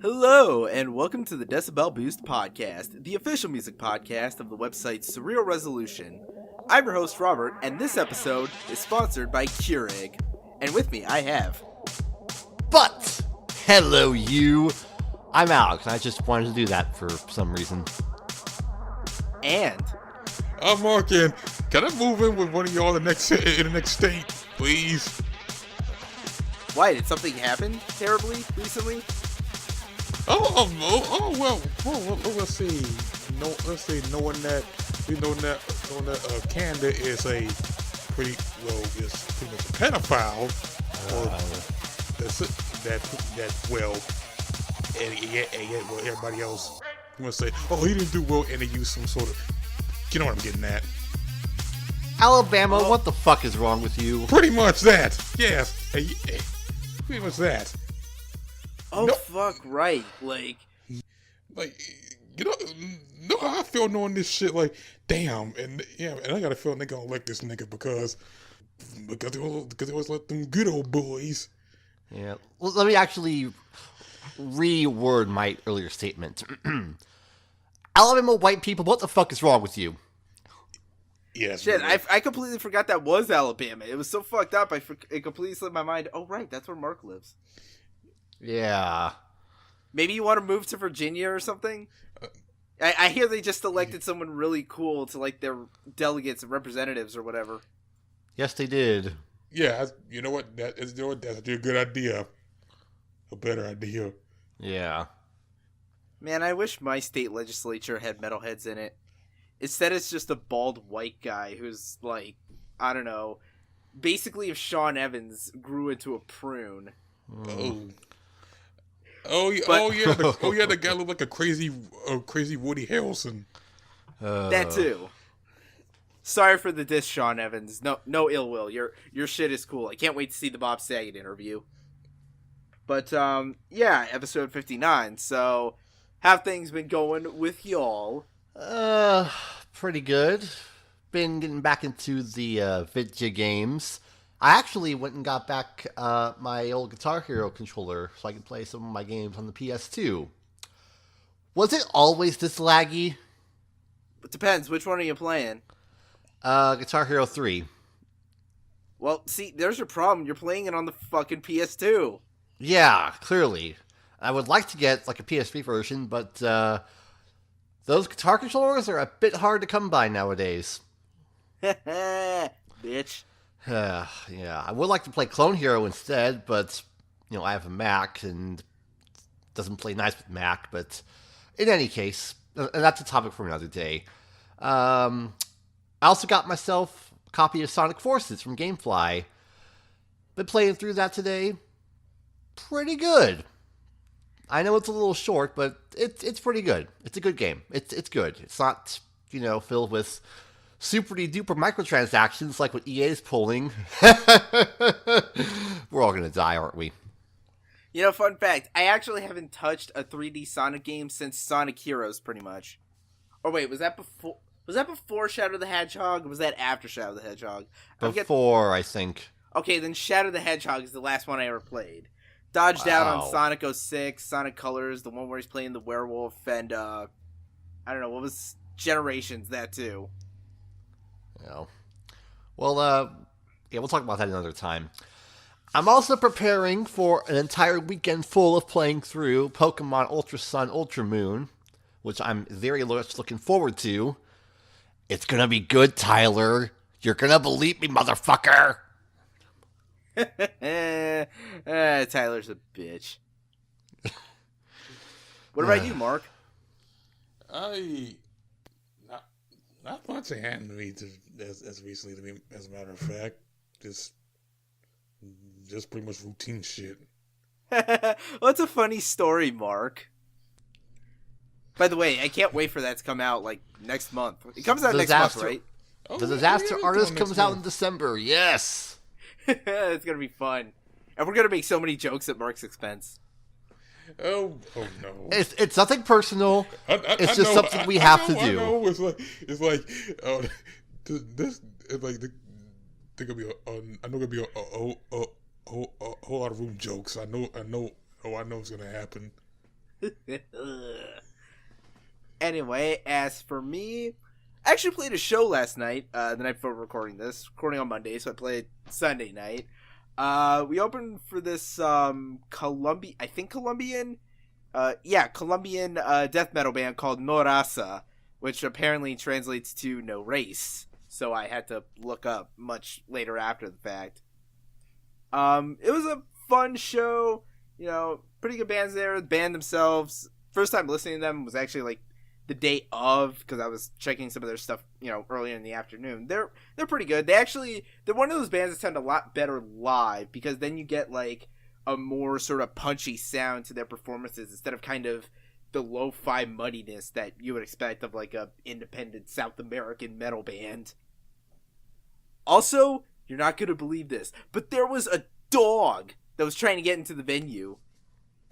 Hello, and welcome to the Decibel Boost podcast, the official music podcast of the website Surreal Resolution. I'm your host, Robert, and this episode is sponsored by Keurig. And with me, I have... But, hello you, I'm Alex, and I just wanted to do that for some reason. And... I'm Mark, and can I move in with one of y'all in the next state, please? Why, did something happen terribly recently? Well, let's see. Knowing that Canada is a pretty much a pedophile, and everybody else gonna say, oh, he didn't do well, and they use some sort of, you know what I'm getting at. Alabama, what the fuck is wrong with you? Pretty much that. Yes. Pretty much that. Oh, no. Fuck, right. Like, you know how I feel knowing this shit, like, damn, and I got a feeling they gonna elect this nigga because it was like them good old boys. Yeah, well, let me actually reword my earlier statement. Alabama white people, what the fuck is wrong with you? Yes. Shit, I completely forgot that was Alabama. It was so fucked up, it completely slipped my mind. Oh, right, that's where Mark lives. Yeah. Maybe you want to move to Virginia or something? I hear they just elected someone really cool to, like, their delegates and representatives or whatever. Yes, they did. Yeah, you know what? That's a good idea. A better idea. Yeah. Man, I wish my state legislature had metalheads in it. Instead, it's just a bald white guy who's, like, I don't know, basically if Sean Evans grew into a prune. The guy looked like a crazy Woody Harrelson. That too. Sorry for the diss, Sean Evans. No ill will. Your shit is cool. I can't wait to see the Bob Saget interview. But yeah, episode 59. So, how have things been going with y'all? Pretty good. Been getting back into the video games. I actually went and got back my old Guitar Hero controller so I could play some of my games on the PS2. Was it always this laggy? It depends. Which one are you playing? Guitar Hero 3. Well, see, there's your problem. You're playing it on the fucking PS2. Yeah, clearly. I would like to get like a PS3 version, but those guitar controllers are a bit hard to come by nowadays. Bitch. Yeah, I would like to play Clone Hero instead, but, you know, I have a Mac and it doesn't play nice with Mac, but in any case, and that's a topic for another day. I also got myself a copy of Sonic Forces from Gamefly. Been playing through that today. Pretty good. I know it's a little short, but it's pretty good. It's a good game. It's good. It's not, you know, filled with super-duper microtransactions like what EA is pulling. We're all gonna die, aren't we? You know, fun fact, I actually haven't touched a 3D Sonic game since Sonic Heroes, pretty much. Or wait, was that before Shadow the Hedgehog, or was that after Shadow the Hedgehog? Before, I think. Okay, then Shadow the Hedgehog is the last one I ever played. Dodged out on Sonic 06, Sonic Colors, the one where he's playing the werewolf, and, I don't know, what was Generations, that too. Yeah. Well, yeah, we'll talk about that another time. I'm also preparing for an entire weekend full of playing through Pokemon Ultra Sun, Ultra Moon, which I'm very much looking forward to. It's gonna be good, Tyler. You're gonna believe me, motherfucker. Tyler's a bitch. What about you, Mark? Not much happened to me as recently, to me, as a matter of fact. Just pretty much routine shit. Well, it's a funny story, Mark. By the way, I can't wait for that to come out, like, next month. It comes out next month, right? The Disaster Artist comes out in December, yes! It's gonna be fun. And we're gonna make so many jokes at Mark's expense. Oh no! It's nothing personal. It's just something we have to do. I know. It's like this. It's like there's gonna be I know gonna be a whole lot of room jokes. I know. Oh, I know it's gonna happen. Anyway, as for me, I actually played a show last night, the night before recording on Monday, so I played Sunday night. We opened for this Colombian death metal band called No Raza, which apparently translates to no race. So I had to look up much later after the fact. It was a fun show, pretty good bands there. The band themselves, first time listening to them was actually like the day of, because I was checking some of their stuff, earlier in the afternoon. They're pretty good. They're one of those bands that sound a lot better live, because then you get like a more sort of punchy sound to their performances instead of kind of the lo-fi muddiness that you would expect of like a independent South American metal band. Also, you're not going to believe this, but there was a dog that was trying to get into the venue.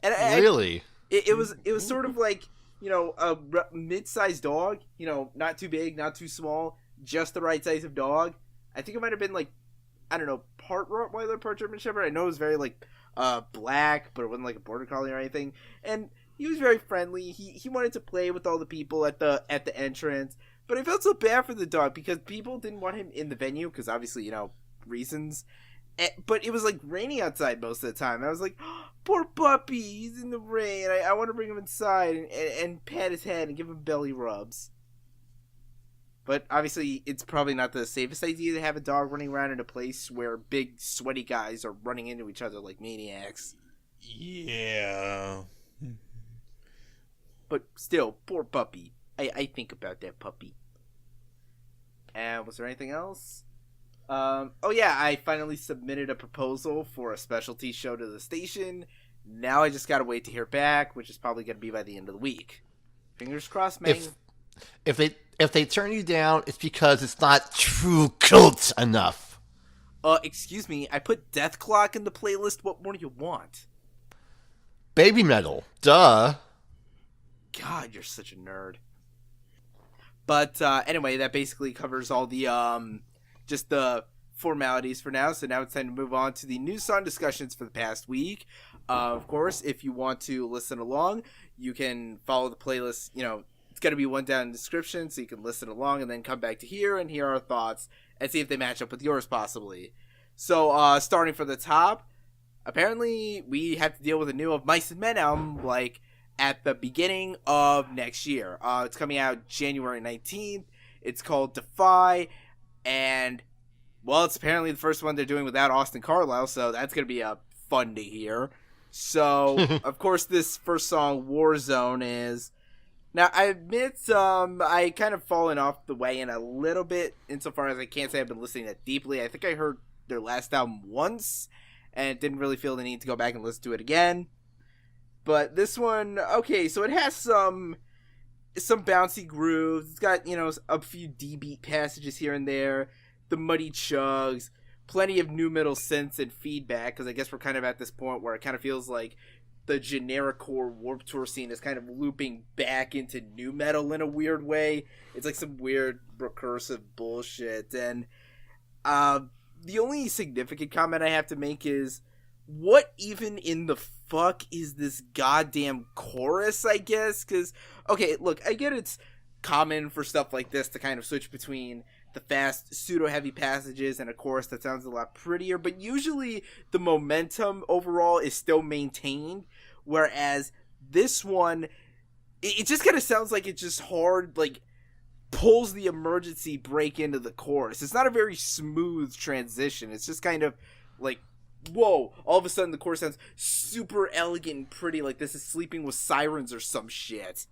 And really? It was sort of like, a mid-sized dog, not too big, not too small, just the right size of dog. I think it might have been like, I don't know, part Rottweiler, part German Shepherd. I know it was very like black, but it wasn't like a border collie or anything. And he was very friendly. He wanted to play with all the people at the entrance. But I felt so bad for the dog because people didn't want him in the venue because obviously, reasons. But it was like raining outside most of the time. And I was like, oh, poor puppy, he's in the rain. I want to bring him inside and pat his head and give him belly rubs. But obviously, it's probably not the safest idea to have a dog running around in a place where big, sweaty guys are running into each other like maniacs. Yeah. But still, poor puppy. I think about that puppy. And was there anything else? I finally submitted a proposal for a specialty show to the station. Now I just gotta wait to hear back, which is probably gonna be by the end of the week. Fingers crossed, man. If they turn you down, it's because it's not true cult enough. Excuse me, I put Death Clock in the playlist. What more do you want? Baby metal. Duh. God, you're such a nerd. But anyway, that basically covers all the just the formalities for now. So now it's time to move on to the new song discussions for the past week. Of course, if you want to listen along, you can follow the playlist. It's going to be one down in the description, so you can listen along and then come back to here and hear our thoughts and see if they match up with yours possibly. So starting from the top, apparently we have to deal with a new of Mice and Men album like at the beginning of next year. It's coming out January 19th. It's called Defy, and well, it's apparently the first one they're doing without Austin Carlisle, so that's going to be fun to hear. So, of course, this first song, Warzone, is... Now, I admit I kind of fallen off the wagon a little bit, insofar as I can't say I've been listening that deeply. I think I heard their last album once, and didn't really feel the need to go back and listen to it again. But this one, okay, so it has some bouncy grooves. It's got, a few D-beat passages here and there, the muddy chugs, plenty of new metal synths and feedback, because I guess we're kind of at this point where it kind of feels like the generic core Warped Tour scene is kind of looping back into new metal in a weird way. It's like some weird recursive bullshit. And the only significant comment I have to make is, what even in the fuck is this goddamn chorus, I guess? Because, okay, look, I get it's common for stuff like this to kind of switch between the fast, pseudo-heavy passages and a chorus that sounds a lot prettier, but usually the momentum overall is still maintained, whereas this one, it just kind of sounds like it just hard, like, pulls the emergency brake into the chorus. It's not a very smooth transition. It's just kind of like, whoa, all of a sudden the chorus sounds super elegant and pretty, like this is Sleeping with Sirens or some shit.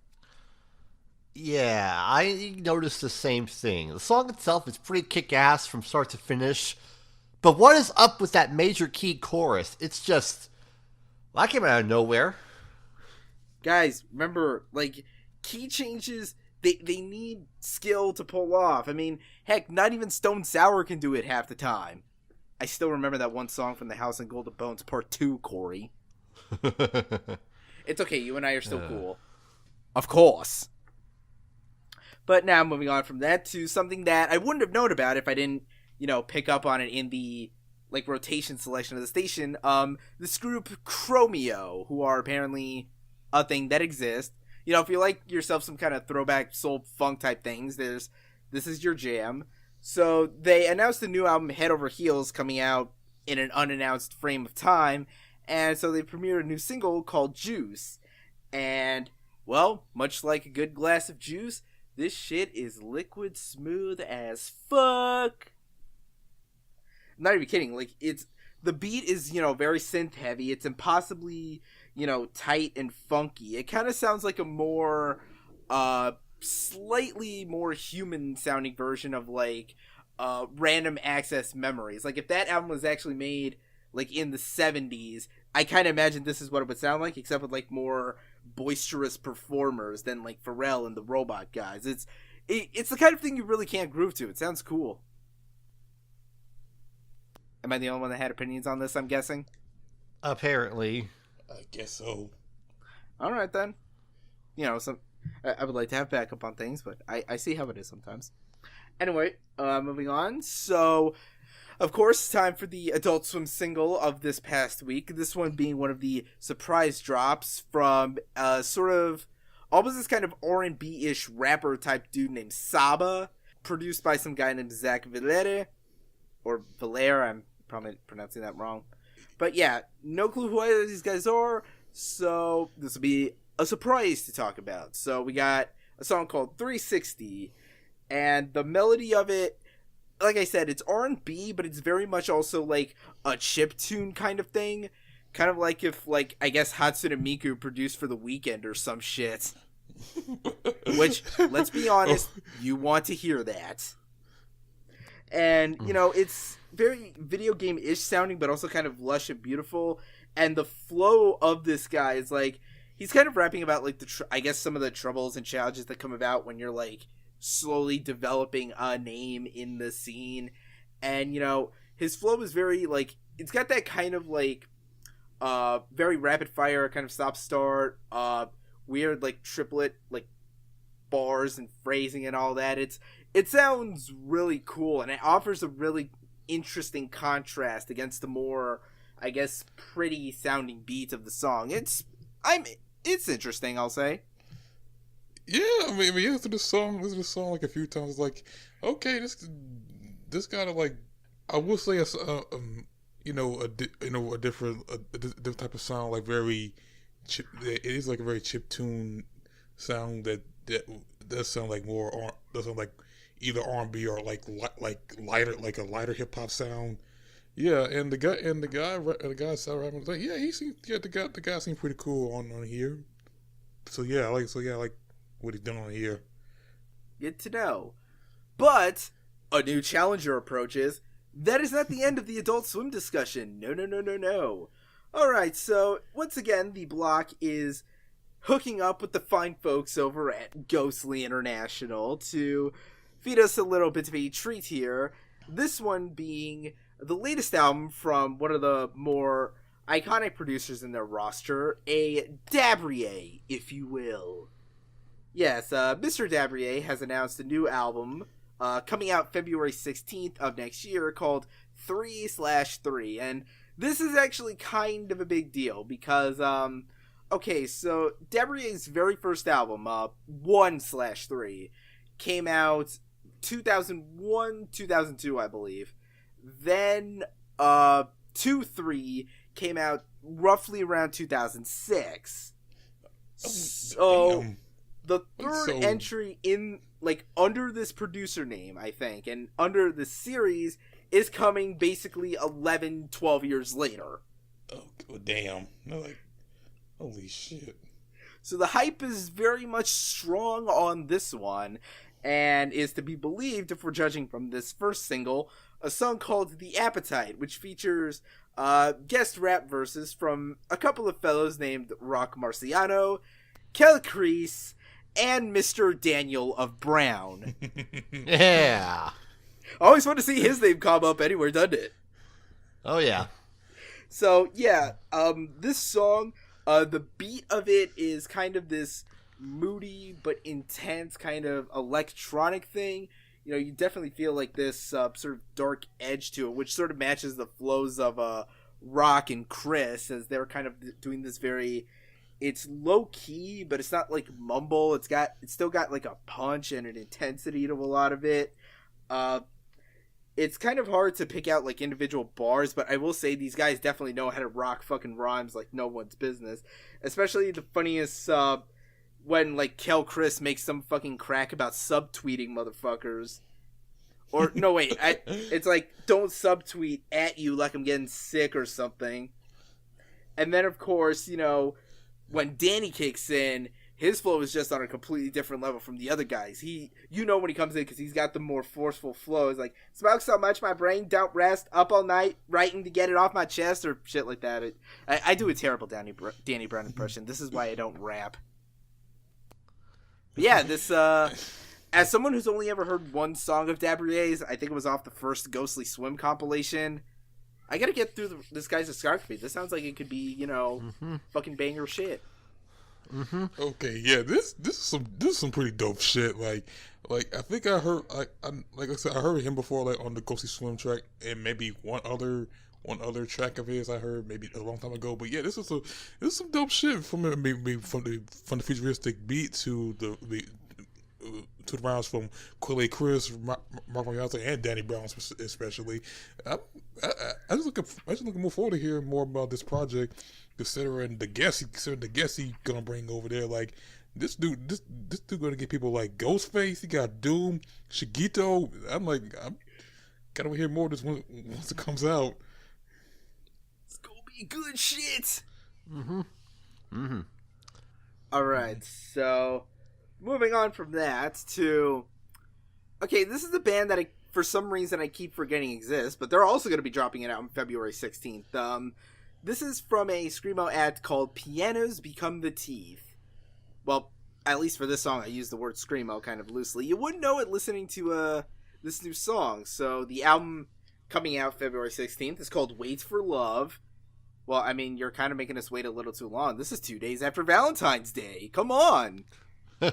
Yeah, I noticed the same thing. The song itself is pretty kick-ass from start to finish, but what is up with that major key chorus? It's just, well, that came out of nowhere. Guys, remember, like, key changes, they need skill to pull off. I mean, heck, not even Stone Sour can do it half the time. I still remember that one song from the House and Golden Bones Part 2, Corey. It's okay, you and I are still cool. Of course. But now moving on from that to something that I wouldn't have known about if I didn't, pick up on it in the, like, rotation selection of the station. This group, Chromeo, who are apparently a thing that exists. You know, if you like yourself some kind of throwback soul funk type things, this is your jam. So they announced the new album Head Over Heels coming out in an unannounced frame of time, and so they premiered a new single called Juice. And, well, much like a good glass of juice, this shit is liquid smooth as fuck. I'm not even kidding. Like, the beat is, you know, very synth heavy. It's impossibly, you know, tight and funky. It kind of sounds like a more, slightly more human sounding version of, like, Random Access Memories. Like, if that album was actually made, like, in the 70s, I kind of imagine this is what it would sound like, except with, like, more boisterous performers than, like, Pharrell and the Robot guys. It's the kind of thing you really can't groove to. It sounds cool. Am I the only one that had opinions on this, I'm guessing? Apparently. I guess so. Alright, then. You know, I would like to have backup on things, but I see how it is sometimes. Anyway, moving on. So, of course, time for the Adult Swim single of this past week. This one being one of the surprise drops from sort of almost this kind of R&B-ish rapper type dude named Saba, produced by some guy named Zack Villere, or Villere, I'm probably pronouncing that wrong. But yeah, no clue who either of these guys are, so this will be a surprise to talk about. So we got a song called 360, and the melody of it, like I said, it's R&B, but it's very much also like a chiptune kind of thing. Kind of like if, like, I guess Hatsune Miku produced for The Weeknd or some shit. Which, let's be honest, you want to hear that. And, you know, it's very video game-ish sounding, but also kind of lush and beautiful. And the flow of this guy is like, he's kind of rapping about, like, I guess some of the troubles and challenges that come about when you're, like, slowly developing a name in the scene. And, you know, his flow is very, like, it's got that kind of, like, very rapid fire kind of stop-start, weird, like, triplet, like, bars and phrasing and all that. It sounds really cool, and it offers a really interesting contrast against the more, I guess, pretty sounding beat of the song. It's interesting, I'll say. Yeah, I mean, yeah, listen to the song like a few times. It's like, okay, this kind of like, I will say, a different type of sound, like very chip. It is like a very chiptune sound that does sound like doesn't like either R&B or like lighter, like a lighter hip hop sound. Yeah, and the guy started rapping. Like, yeah, the guy seemed pretty cool on here. So yeah, I like what he's done on here. Good to know. But a new challenger approaches. That is not the end of the Adult Swim discussion. No. Alright, so once again, the block is hooking up with the fine folks over at Ghostly International to feed us a little bit of a treat here. This one being the latest album from one of the more iconic producers in their roster, a Dabrye, if you will. Yes, Mr. Dabrye has announced a new album coming out February 16th of next year called 3/3. And this is actually kind of a big deal because, okay, so Dabrye's very first album, 1/3, came out 2001, 2002, I believe. Then 2/3 came out roughly around 2006. So the third entry in, like, under this producer name, I think, and under the series is coming basically 11, 12 years later. Oh, damn. Like, holy shit. So the hype is very much strong on this one, and is to be believed, if we're judging from this first single, a song called The Appetite, which features guest rap verses from a couple of fellows named Rock Marciano, Quelle, and Mr. Daniel of Brown. Yeah. I always want to see his name come up anywhere, doesn't it? Oh, yeah. So, yeah, this song, the beat of it is kind of this moody but intense kind of electronic thing. You know, you definitely feel like this sort of dark edge to it, which sort of matches the flows of Rock and Chris, as they're kind of doing this very it's low key, but it's not like mumble. It's still got like a punch and an intensity to a lot of it. It's kind of hard to pick out like individual bars, but I will say these guys definitely know how to rock fucking rhymes like no one's business. Especially the funniest when like Kel Chris makes some fucking crack about subtweeting motherfuckers. Or no wait, it's like don't subtweet at you like I'm getting sick or something. And then of course, you know, when Danny kicks in, his flow is just on a completely different level from the other guys. You know when he comes in because he's got the more forceful flow. It's like, smoke so much my brain don't rest, up all night writing to get it off my chest or shit like that. I do a terrible Danny Brown impression. This is why I don't rap. But yeah, this as someone who's only ever heard one song of Dabrye's, I think it was off the first Ghostly Swim compilation. I gotta get through this guy's discography. This sounds like it could be, you know, fucking banger shit. Mm-hmm. Okay, yeah, this is some pretty dope shit. Like I think I heard like I said, I heard him before, like on the Ghostly Swim track, and maybe one other track of his I heard maybe a long time ago. But yeah, this is some dope shit from the futuristic beat to the rounds from Quelle, Chris, Marciano, and Danny Brown especially. I just looking more forward to hearing more about this project, considering the guests he gonna bring over there. Like this dude gonna get people like Ghostface. He got Doom, Shigito. I'm gotta hear more of this once it comes out. It's gonna be good shit. Mm-hmm. All right, so moving on from that to, okay, this is a band that for some reason I keep forgetting exists, but they're also going to be dropping it out on February 16th. This is from a Screamo ad called Pianos Become the Teeth. Well, at least for this song, I use the word Screamo kind of loosely. You wouldn't know it listening to this new song. So the album coming out February 16th is called Wait for Love. Well, I mean, you're kind of making us wait a little too long. This is 2 days after Valentine's Day. Come on.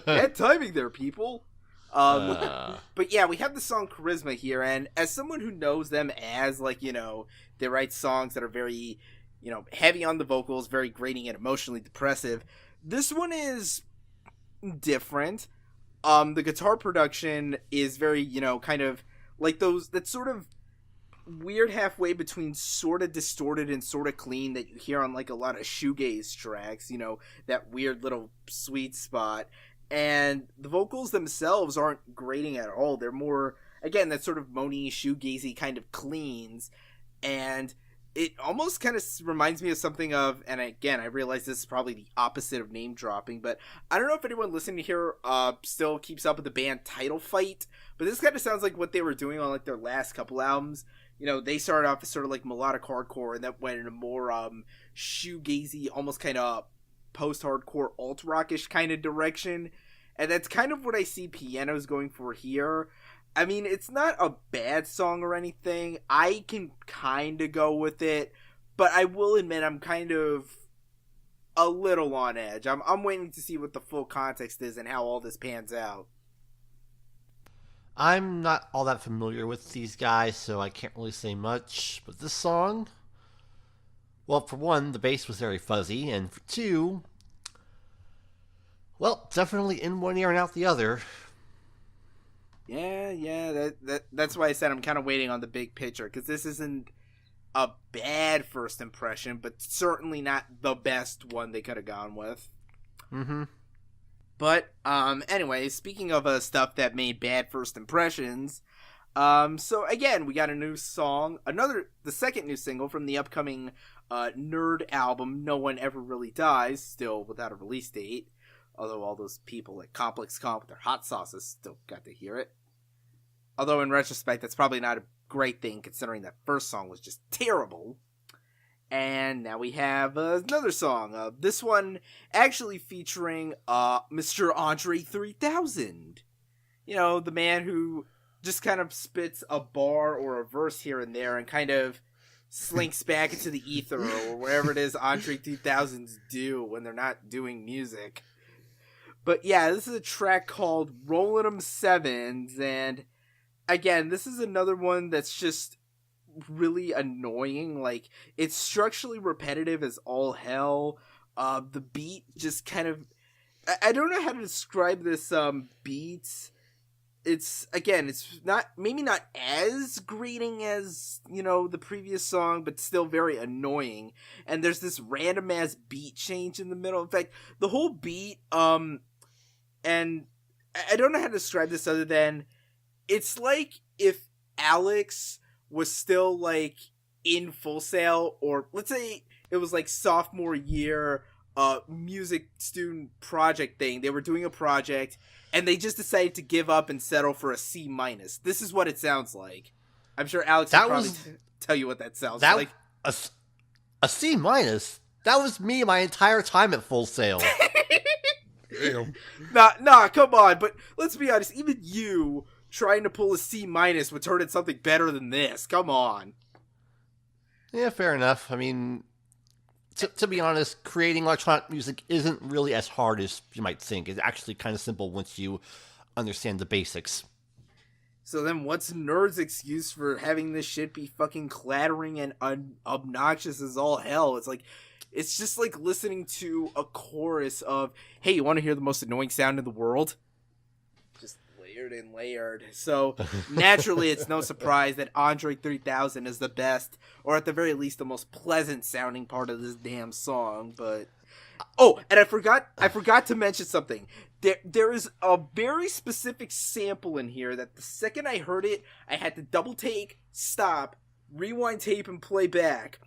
Bad timing there, people. But yeah, we have the song Charisma here, and as someone who knows them as, like, you know, they write songs that are very, you know, heavy on the vocals, very grating and emotionally depressive, this one is different. The guitar production is very, you know, kind of like that sort of weird halfway between sort of distorted and sort of clean that you hear on, like, a lot of shoegaze tracks, you know, that weird little sweet spot. And the vocals themselves aren't grating at all. They're more, again, that sort of moany, shoegazy kind of cleans. And it almost kind of reminds me of something of, and again, I realize this is probably the opposite of name dropping, but I don't know if anyone listening here still keeps up with the band Title Fight, but this kind of sounds like what they were doing on, like, their last couple albums. You know, they started off as sort of like melodic hardcore, and that went in a more shoegazy, almost kind of post-hardcore alt-rockish kind of direction, and that's kind of what I see Pianos going for here. I mean, it's not a bad song or anything. I can kind of go with it, but I will admit I'm kind of a little on edge. I'm waiting to see what the full context is and how all this pans out. I'm not all that familiar with these guys, so I can't really say much, but this song, well, for one, the bass was very fuzzy, and for two, well, definitely in one ear and out the other. Yeah, that's why I said I'm kind of waiting on the big picture, because this isn't a bad first impression, but certainly not the best one they could have gone with. Mm-hmm. But, anyway, speaking of stuff that made bad first impressions, so again, we got a new song, the second new single from the upcoming N.E.R.D album, No One Ever Really Dies, still without a release date, although all those people like Complex Comp with their hot sauces still got to hear it. Although in retrospect, that's probably not a great thing, considering that first song was just terrible. And now we have another song. This one actually featuring Mr. Andre 3000. You know, the man who just kind of spits a bar or a verse here and there and kind of slinks back into the ether or wherever it is Andre 3000s do when they're not doing music. But yeah, this is a track called Rollinem Sevens, and again, this is another one that's just really annoying. Like, it's structurally repetitive as all hell. The beat just kind of, I don't know how to describe this beat. It's maybe not as grating as, the previous song, but still very annoying. And there's this random ass beat change in the middle. In fact, the whole beat, and I don't know how to describe this other than it's like if Alex was still like in Full Sail, or let's say it was like sophomore year music student project thing. They were doing a project and they just decided to give up and settle for a C-. This is what it sounds like. I'm sure Alex will probably tell you what that sounds like. A C-? That was me my entire time at Full Sail. Damn. Nah, come on. But let's be honest, even you trying to pull a C- would turn in something better than this. Come on. Yeah, fair enough. I mean, to be honest, creating electronic music isn't really as hard as you might think. It's actually kind of simple once you understand the basics. So then what's N.E.R.D's excuse for having this shit be fucking clattering and obnoxious as all hell? It's just like listening to a chorus of, hey, you want to hear the most annoying sound in the world? Just layered and layered. So naturally, it's no surprise that Andre 3000 is the best, or at the very least, the most pleasant sounding part of this damn song. But and I forgot to mention something. There is a very specific sample in here that the second I heard it, I had to double take, stop, rewind tape, and play back.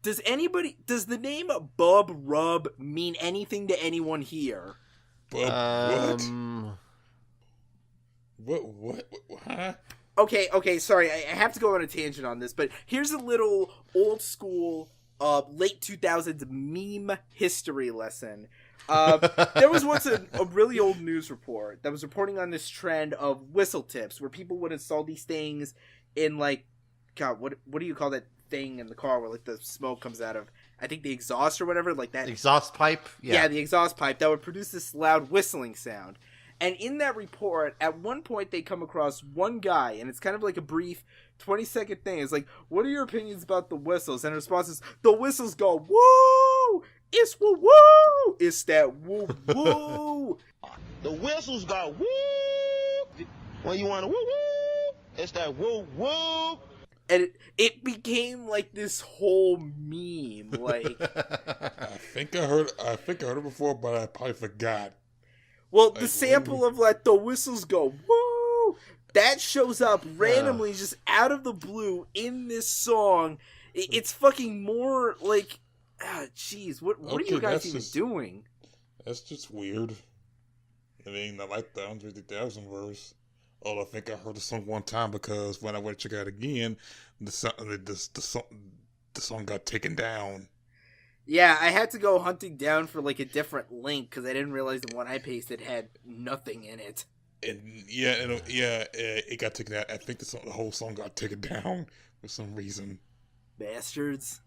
Does the name Bub Rub mean anything to anyone here? Bub what? Huh? Okay, sorry, I have to go on a tangent on this, but here's a little old school, late 2000s meme history lesson. There was once a really old news report that was reporting on this trend of whistle tips, where people would install these things in, like, God, what do you call that thing in the car where, like, the smoke comes out of, I think, the exhaust or whatever, like that. Exhaust pipe? Yeah, the exhaust pipe that would produce this loud whistling sound. And in that report, at one point they come across one guy, and it's kind of like a brief 20-second thing. It's like, what are your opinions about the whistles? And the response is, the whistles go, woo! It's woo woo! It's that woo woo! The whistles go woo! When you want to woo woo, it's that woo woo! And it became like this whole meme. Like, I think I heard it before, but I probably forgot. Well, the sample of, like, the whistles go woo, that shows up randomly just out of the blue in this song. It's fucking more like, jeez, what are you guys even doing? That's just weird. I mean, I like the Andre 3000 verse. Oh, I think I heard the song one time because when I went to check it out again, the song got taken down. Yeah, I had to go hunting down for, like, a different link because I didn't realize the one I pasted had nothing in it. And it got taken out. I think the whole song got taken down for some reason. Bastards.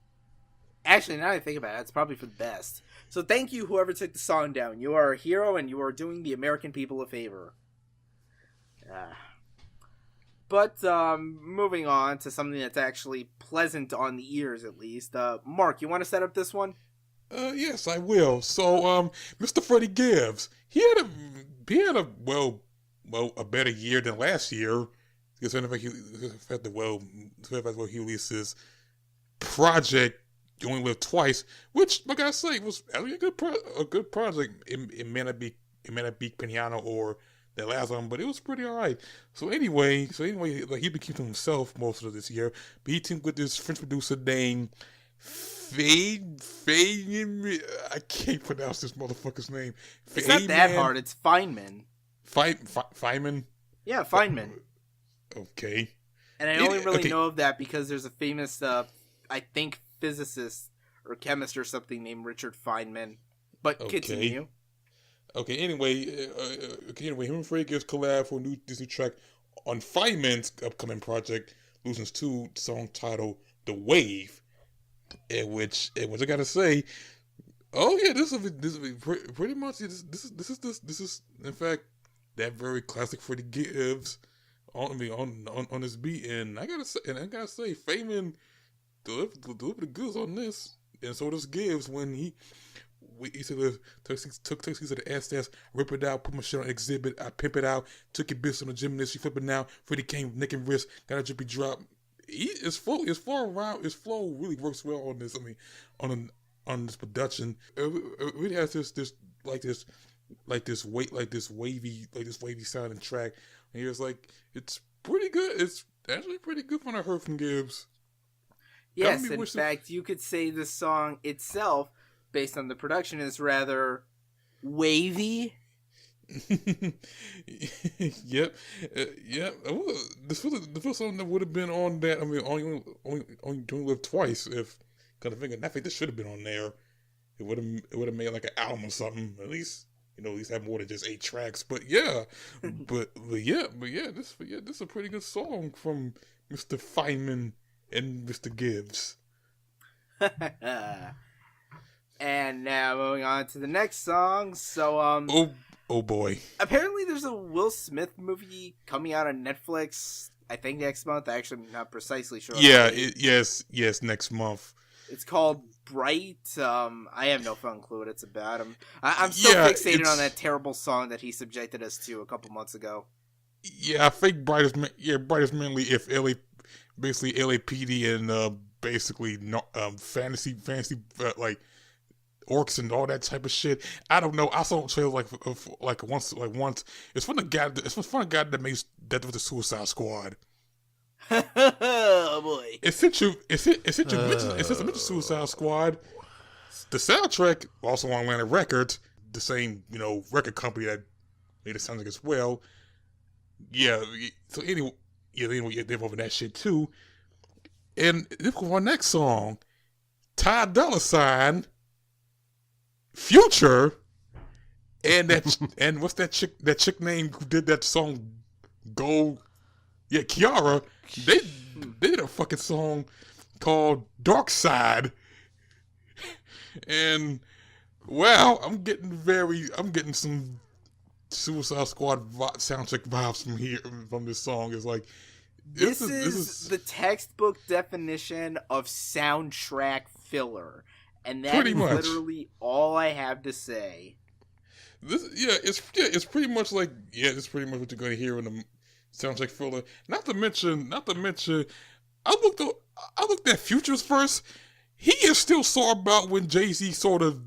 Actually, now that I think about it, it's probably for the best. So thank you, whoever took the song down. You are a hero, and you are doing the American people a favor. But moving on to something that's actually pleasant on the ears, at least. Mark, you want to set up this one? Yes, I will. So, Mr. Freddie Gibbs, he had a better year than last year. Because he released his project, You Only Live Twice, which, like I say, was actually a good project. It may not be piano or that last one, but it was pretty alright. So anyway, like, he been keeping himself most of this year, but he teamed with this French producer named Feynman. I can't pronounce this motherfucker's name. It's not that hard. It's Feynman. Feynman. Yeah, Feynman. Okay. And I only really know of that because there's a famous, I think, physicist or chemist or something named Richard Feynman. But continue. Okay, anyway, him and Freddie Gibbs collab for this new track on Feynman's upcoming project, Lucen's 2 song titled The Wave, in which I gotta say, this is pretty much this is in fact that very classic Freddie Gibbs on this beat, and I gotta say, Feynman delivered the goods on this, and so does Gibbs when he said, took taxis to the S, rip it out, put my shit on exhibit, I pimp it out, took your bitch on the gymnast, she flip it now, Freddie came, neck and wrist, got a drippy drop. His flow really works well on this. I mean, on this production, it really has this wavy sounding track. And he was like, it's pretty good. It's actually pretty good when I heard from Gibbs. Yes, in fact, you could say the song itself, based on the production, is rather wavy. Yep. This was the first song that would have been on that. I mean, only Live Twice. If kind of thinking, I think this should have been on there. It would have made like an album or something. At least have more than just 8 tracks. But yeah, but yeah, this is a pretty good song from Mr. Feynman and Mr. Gibbs. And now moving on to the next song. So oh boy. Apparently there's a Will Smith movie coming out on Netflix, I think next month. Actually, I'm not precisely sure. Yeah, yes, next month. It's called Bright. I have no fucking clue what it's about. I'm still fixated on that terrible song that he subjected us to a couple months ago. Yeah, I think Bright is mainly if basically LAPD and basically fantasy like orcs and all that type of shit. I don't know. I saw a trailer like once. It's from the guy. It's from a guy that makes that with the Suicide Squad. Oh boy! It's since you mentioned Suicide Squad. The soundtrack also on Atlantic Records, the same record company that made the soundtrack as well. Yeah. So anyway, they're involved in that shit too. And this was our next song, Ty Dolla $ign, Future, and and what's that chick name who did that song? Yeah, Kiiara. They did a fucking song called Darkside, and wow, I'm getting some Suicide Squad soundtrack vibes from this song. It's like this is the textbook definition of soundtrack filler, and that is literally all I have to say. It's pretty much what you're going to hear in the soundtrack filler. Not to mention, I looked at Future's verse. He is still sore about when Jay-Z did some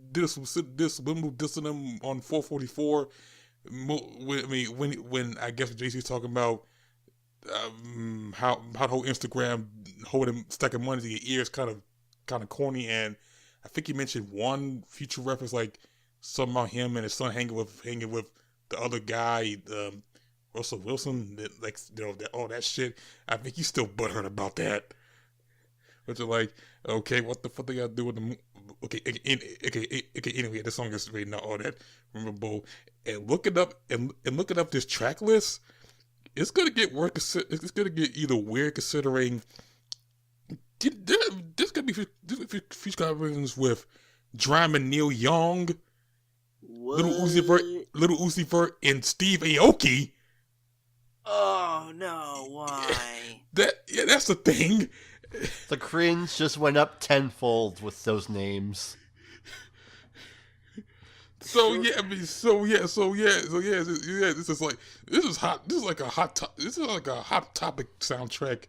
dissing him on 444. When I guess Jay-Z's talking about how the whole Instagram holding stacking money to your ears kind of corny, and I think he mentioned one Future reference like something about him and his son hanging with the other guy, Russell Wilson, all that shit. I think he's still butthurt about that. But they're like, okay, what the fuck they gotta do with the anyway, this song is really not all that memorable. And look it up this track list. It's gonna get worse. It's gonna get either weird considering this could be feature collaborations with Drum and Neil Young, Little Uzi Vert, and Steve Aoki. Oh no! Why? That's the thing. The cringe just went up tenfold with those names. This is like a hot topic soundtrack.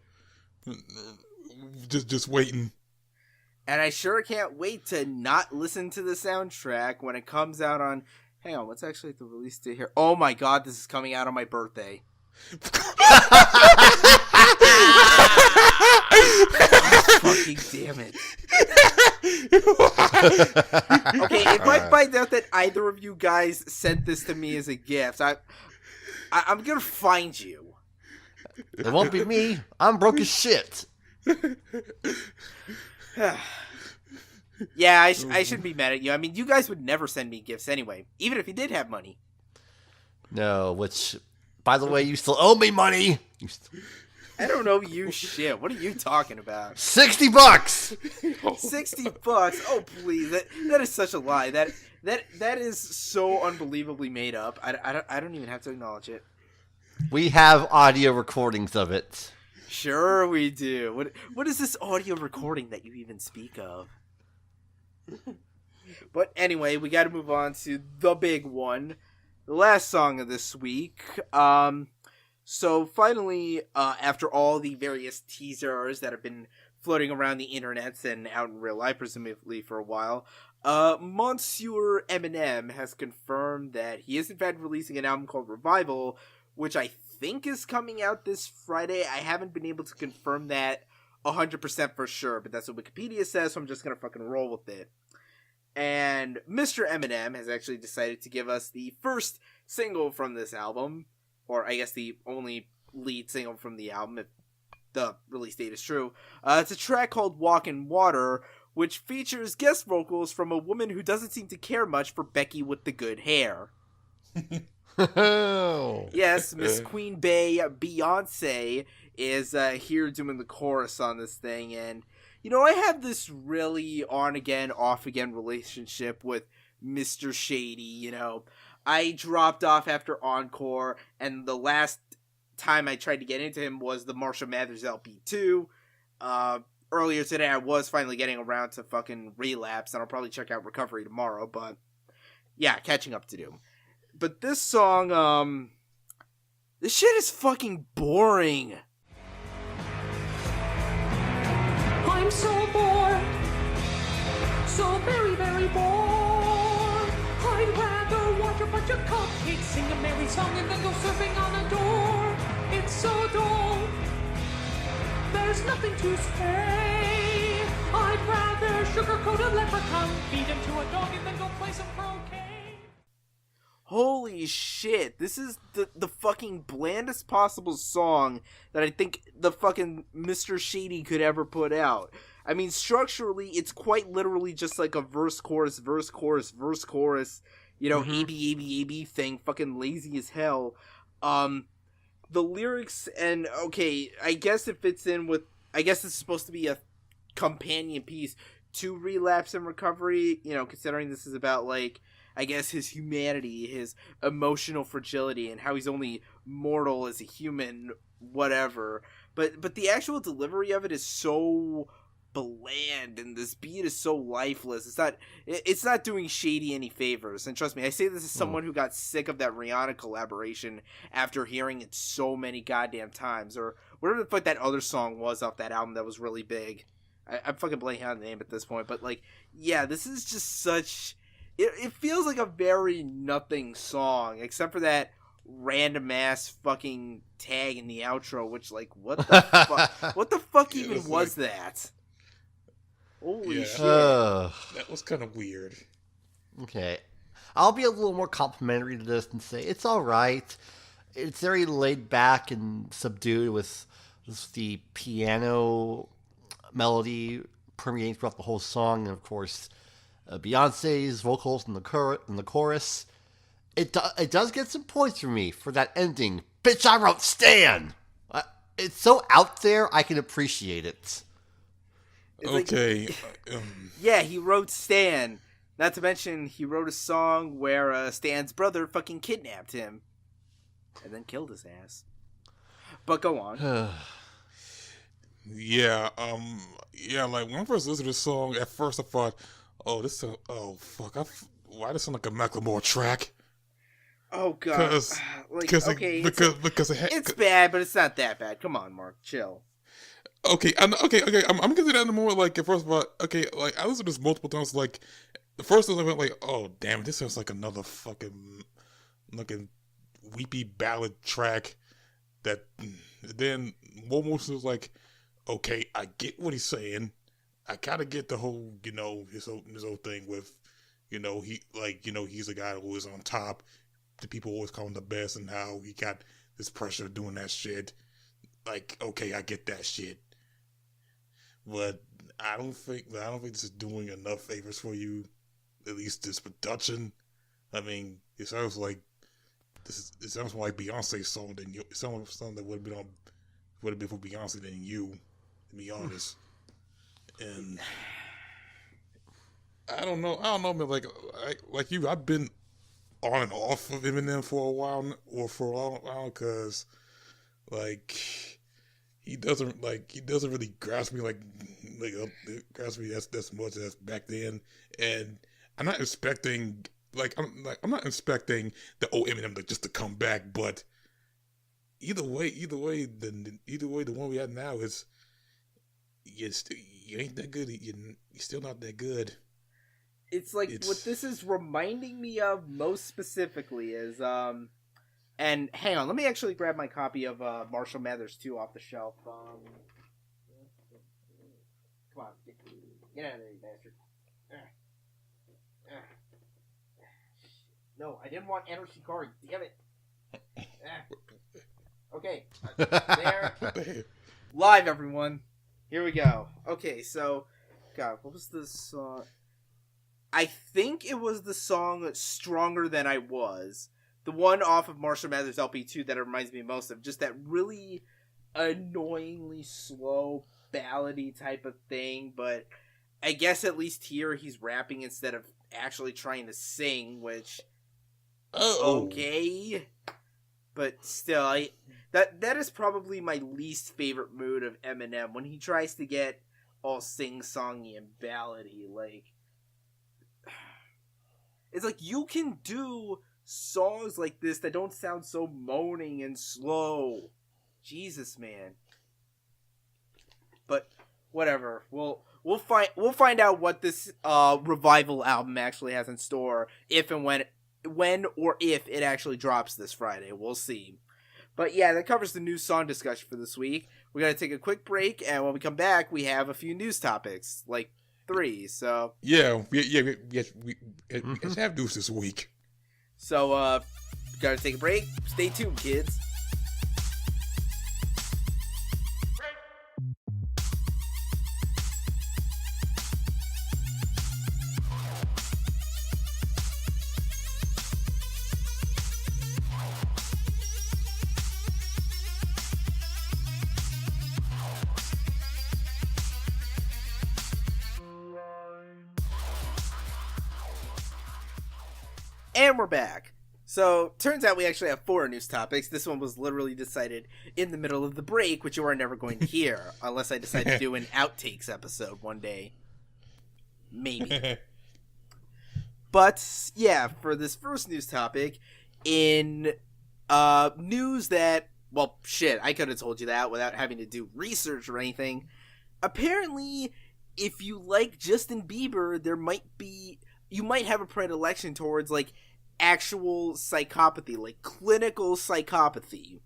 Just waiting. And I sure can't wait to not listen to the soundtrack when it comes out on. Hang on, what's actually the release date here? Oh my god, this is coming out on my birthday. Fucking damn it. Okay, if I find out that either of you guys sent this to me as a gift, I'm gonna find you. It won't be me. I'm broke as shit. Yeah, I shouldn't be mad at you. I mean, you guys would never send me gifts anyway, even if you did have money. No, which, by the way, you still owe me money. I don't owe you shit. What are you talking about? $60. $60? Oh, please! That is such a lie. That is so unbelievably made up. I don't even have to acknowledge it. We have audio recordings of it. Sure, we do. What is this audio recording that you even speak of? But anyway, we got to move on to the big one, the last song of this week. So finally, after all the various teasers that have been floating around the internets and out in real life, presumably for a while, Monsieur Eminem has confirmed that he is in fact releasing an album called Revival, which I think is coming out this Friday. I haven't been able to confirm that 100% for sure, but that's what Wikipedia says, so I'm just gonna fucking roll with it. And Mr. Eminem has actually decided to give us the first single from this album, or I guess the only lead single from the album, if the release date is true. It's a track called Walkin' Water, which features guest vocals from a woman who doesn't seem to care much for Becky with the good hair. Yes, Miss Queen Bey Beyonce is here doing the chorus on this thing, and I have this really on-again, off-again relationship with Mr. Shady, I dropped off after Encore, and the last time I tried to get into him was the Marshall Mathers LP 2. Earlier today, I was finally getting around to fucking Relapse, and I'll probably check out Recovery tomorrow, but yeah, catching up to do. But this song, this shit is fucking boring. I'm so bored, so very, very bored. I'd rather watch a bunch of cupcakes, sing a merry song, and then go surfing on a door. It's so dull, there's nothing to say. I'd rather sugarcoat a leprechaun, feed him to a dog, and then go play some croquet. Holy shit, this is the fucking blandest possible song that I think the fucking Mr. Shady could ever put out. I mean, structurally, it's quite literally just like a verse, chorus, verse, chorus, verse, chorus, A-B thing, fucking lazy as hell. The lyrics, and okay, I guess it fits in with, I guess it's supposed to be a companion piece to Relapse and Recovery, considering this is about, like, I guess his humanity, his emotional fragility, and how he's only mortal as a human, whatever. But the actual delivery of it is so bland, and this beat is so lifeless. It's not doing Shady any favors. And trust me, I say this as someone who got sick of that Rihanna collaboration after hearing it so many goddamn times, or whatever the fuck that other song was off that album that was really big. I'm fucking blanking on the name at this point, but like, yeah, this is just such. It feels like a very nothing song, except for that random ass fucking tag in the outro, which, like, what the fuck? What the fuck even was that? Holy shit! That was kind of weird. Okay, I'll be a little more complimentary to this and say it's all right. It's very laid back and subdued with the piano melody permeating throughout the whole song, and of course, Beyonce's vocals in the chorus. It does get some points for me for that ending. Bitch, I wrote Stan. It's so out there, I can appreciate it. Okay. Yeah, he wrote Stan. Not to mention, he wrote a song where Stan's brother fucking kidnapped him and then killed his ass. But go on. Yeah, like when I first listened to this song, at first I thought, why does it sound like a Macklemore track? Oh god, it's bad, but it's not that bad. Come on, Mark, chill. Okay, I'm gonna get that in more. Like, at first of all, okay, like I listened to this multiple times. Like, the first time I went like, oh damn, this sounds like another fucking weepy ballad track. That then almost was like, okay, I get what he's saying. I kind of get the whole, his whole thing with, he's a guy who is on top. The people always call him the best, and how he got this pressure of doing that shit. Like, okay, I get that shit, but I don't think this is doing enough favors for you. At least this production. I mean, it sounds like it sounds more like Beyonce's song than you. It sounds something that would have been for Beyonce than you, to be honest. And I don't know, man. Like you, I've been on and off of Eminem for a while, because like he doesn't really grasp me grasp me as much as back then. And I'm not expecting I'm not expecting the old Eminem just to come back, but either way, the one we have now is you ain't that good. You're still not that good. It's like what this is reminding me of most specifically is and hang on, let me actually grab my copy of Marshall Mathers 2 off the shelf. Come on, get out of there, you bastard. No, I didn't want Energy Card. Damn it. Okay. There. Live, everyone. Here we go. Okay, so, God, what was the song? I think it was the song Stronger Than I Was. The one off of Marshall Mathers LP2 that it reminds me most of. Just that really annoyingly slow, ballady type of thing. But I guess at least here he's rapping instead of actually trying to sing, which... Okay. But still, that is probably my least favorite mood of Eminem, when he tries to get all sing-songy and ballady. Like, it's like, you can do songs like this that don't sound so moaning and slow. Jesus, man. But whatever. We'll find out what this revival album actually has in store, if and when or if it actually drops this Friday. We'll see. But yeah, that covers the news song discussion for this week. We're going to take a quick break, and when we come back, we have a few news topics, like 3, so... Yeah, we have news this week. So, got to take a break. Stay tuned, kids. And we're back. So, turns out we actually have 4 news topics. This one was literally decided in the middle of the break, which you are never going to hear, unless I decide to do an outtakes episode one day. Maybe. But, yeah, for this first news topic, in news that, well, shit, I could have told you that without having to do research or anything. Apparently, if you like Justin Bieber, you might have a predilection towards, like, actual psychopathy, like clinical psychopathy.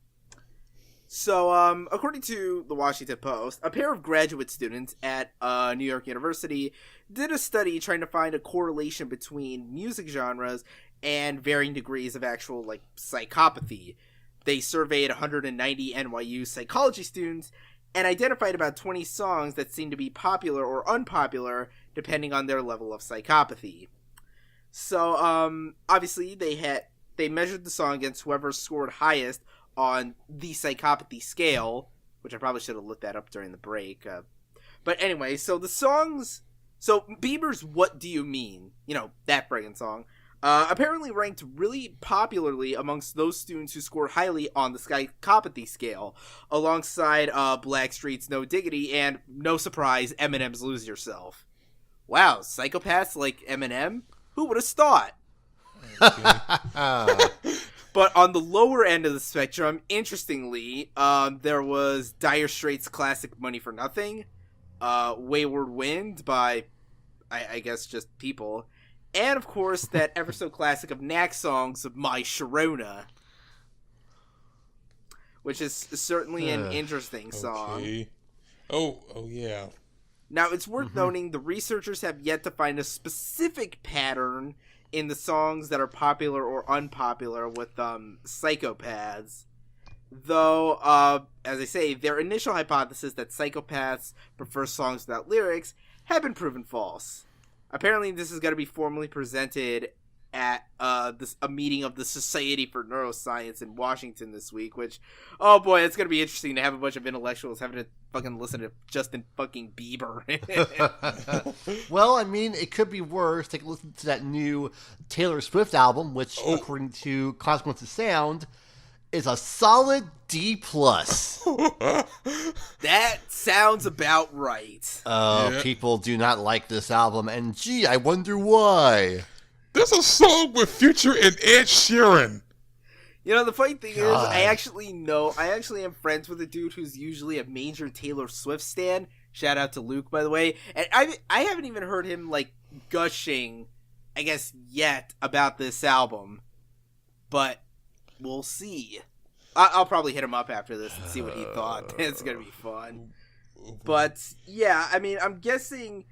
So, according to the Washington Post, a pair of graduate students at New York University did a study trying to find a correlation between music genres and varying degrees of actual, like, psychopathy. They surveyed 190 NYU psychology students and identified about 20 songs that seemed to be popular or unpopular depending on their level of psychopathy. So, obviously, they measured the song against whoever scored highest on the psychopathy scale, which I probably should have looked that up during the break. But anyway, so Bieber's What Do You Mean? You know, that friggin' song. Apparently ranked really popularly amongst those students who scored highly on the psychopathy scale, alongside Blackstreet's No Diggity and, no surprise, Eminem's Lose Yourself. Wow, psychopaths like Eminem? Who would have thought? But on the lower end of the spectrum, interestingly, there was Dire Straits' classic Money for Nothing, Wayward Wind by, I guess, just people, and, of course, that ever so classic of Knack songs, My Sharona, which is certainly an interesting song. Okay. Oh, yeah. Now, it's worth noting the researchers have yet to find a specific pattern in the songs that are popular or unpopular with psychopaths. Though, as I say, their initial hypothesis that psychopaths prefer songs without lyrics have been proven false. Apparently, this is going to be formally presented at a meeting of the Society for Neuroscience in Washington this week, which, oh boy, it's going to be interesting to have a bunch of intellectuals having to fucking listen to Justin fucking Bieber. Well, I mean, it could be worse. Take a listen to that new Taylor Swift album, which, according to Consequence of Sound, is a solid D+. That sounds about right. People do not like this album, and gee, I wonder why. There's a song with Future and Ed Sheeran. You know, the funny thing is, I actually am friends with a dude who's usually a major Taylor Swift stan. Shout out to Luke, by the way. And I haven't even heard him, like, gushing, I guess, yet about this album. But we'll see. I'll probably hit him up after this and see what he thought. It's going to be fun. But, yeah, I mean, I'm guessing...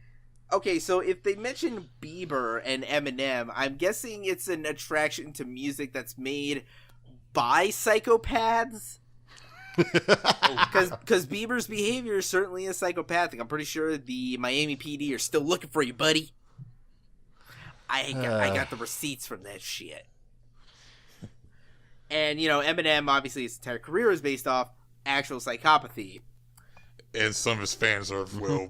Okay, so if they mention Bieber and Eminem, I'm guessing it's an attraction to music that's made by psychopaths? Because Bieber's behavior certainly is psychopathic. I'm pretty sure the Miami PD are still looking for you, buddy. I got the receipts from that shit. And, you know, Eminem, obviously, his entire career is based off actual psychopathy. And some of his fans are, well,